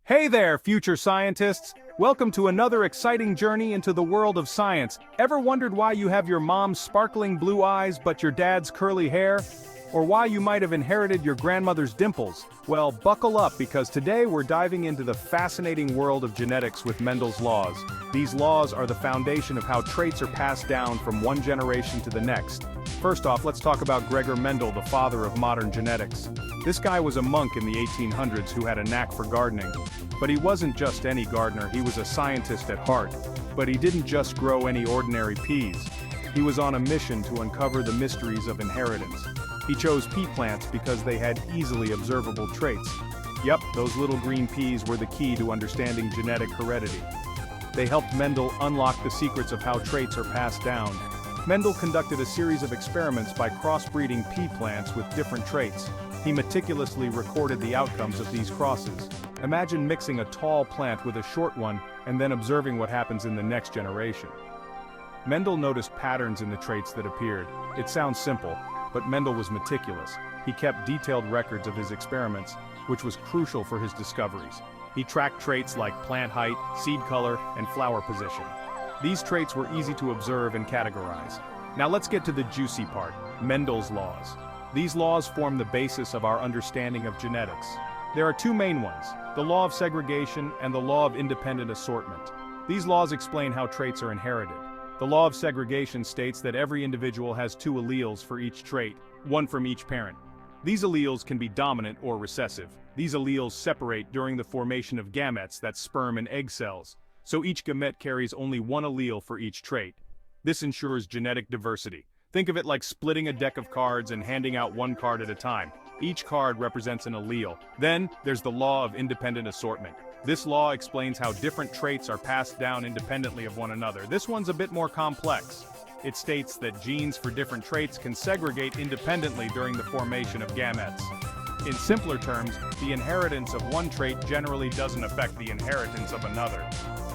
Hey there, future scientists! Welcome to another exciting journey into the world of science. Ever wondered why you have your mom's sparkling blue eyes but your dad's curly hair? Or why you might have inherited your grandmother's dimples? Well, buckle up because today we're diving into the fascinating world of genetics with Mendel's laws. These laws are the foundation of how traits are passed down from one generation to the next. First off, let's talk about Gregor Mendel, the father of modern genetics. This guy was a monk in the 1800s who had a knack for gardening. But he wasn't just any gardener, he was a scientist at heart. But he didn't just grow any ordinary peas. He was on a mission to uncover the mysteries of inheritance. He chose pea plants because they had easily observable traits. Yep, those little green peas were the key to understanding genetic heredity. They helped Mendel unlock the secrets of how traits are passed down. Mendel conducted a series of experiments by crossbreeding pea plants with different traits. He meticulously recorded the outcomes of these crosses. Imagine mixing a tall plant with a short one and then observing what happens in the next generation. Mendel noticed patterns in the traits that appeared. It sounds simple, but Mendel was meticulous. He kept detailed records of his experiments, which was crucial for his discoveries. He tracked traits like plant height, seed color, and flower position. These traits were easy to observe and categorize. Now let's get to the juicy part, Mendel's laws. These laws form the basis of our understanding of genetics. There are two main ones, the law of segregation and the law of independent assortment. These laws explain how traits are inherited. The law of segregation states that every individual has two alleles for each trait, one from each parent. These alleles can be dominant or recessive. These alleles separate during the formation of gametes, that's sperm and egg cells, so each gamete carries only one allele for each trait. This ensures genetic diversity. Think of it like splitting a deck of cards and handing out one card at a time. Each card represents an allele. Then, there's the law of independent assortment. This law explains how different traits are passed down independently of one another. This one's a bit more complex. It states that genes for different traits can segregate independently during the formation of gametes. In simpler terms, the inheritance of one trait generally doesn't affect the inheritance of another.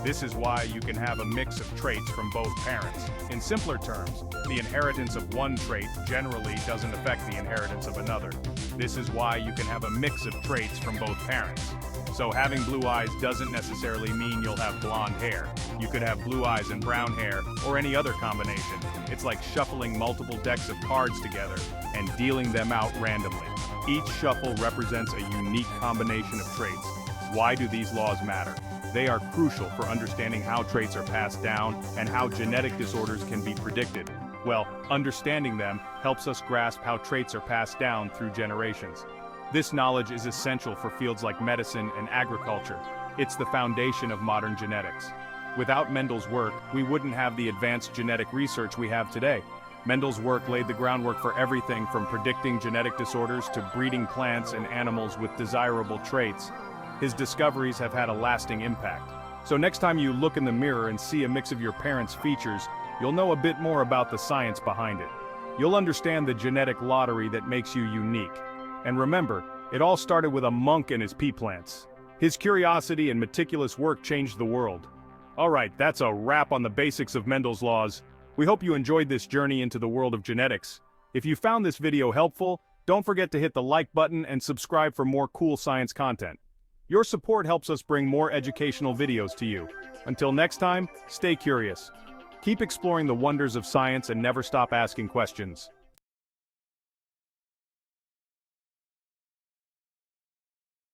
This is why you can have a mix of traits from both parents. In simpler terms, the inheritance of one trait generally doesn't affect the inheritance of another. This is why you can have a mix of traits from both parents. So having blue eyes doesn't necessarily mean you'll have blonde hair. You could have blue eyes and brown hair, or any other combination. It's like shuffling multiple decks of cards together and dealing them out randomly. Each shuffle represents a unique combination of traits. Why do these laws matter? They are crucial for understanding how traits are passed down and how genetic disorders can be predicted. Well, understanding them helps us grasp how traits are passed down through generations. This knowledge is essential for fields like medicine and agriculture. It's the foundation of modern genetics. Without Mendel's work, we wouldn't have the advanced genetic research we have today. Mendel's work laid the groundwork for everything from predicting genetic disorders to breeding plants and animals with desirable traits. His discoveries have had a lasting impact. So next time you look in the mirror and see a mix of your parents' features, you'll know a bit more about the science behind it. You'll understand the genetic lottery that makes you unique. And remember, it all started with a monk and his pea plants. His curiosity and meticulous work changed the world. Alright, that's a wrap on the basics of Mendel's laws. We hope you enjoyed this journey into the world of genetics. If you found this video helpful, don't forget to hit the like button and subscribe for more cool science content. Your support helps us bring more educational videos to you. Until next time, stay curious. Keep exploring the wonders of science and never stop asking questions.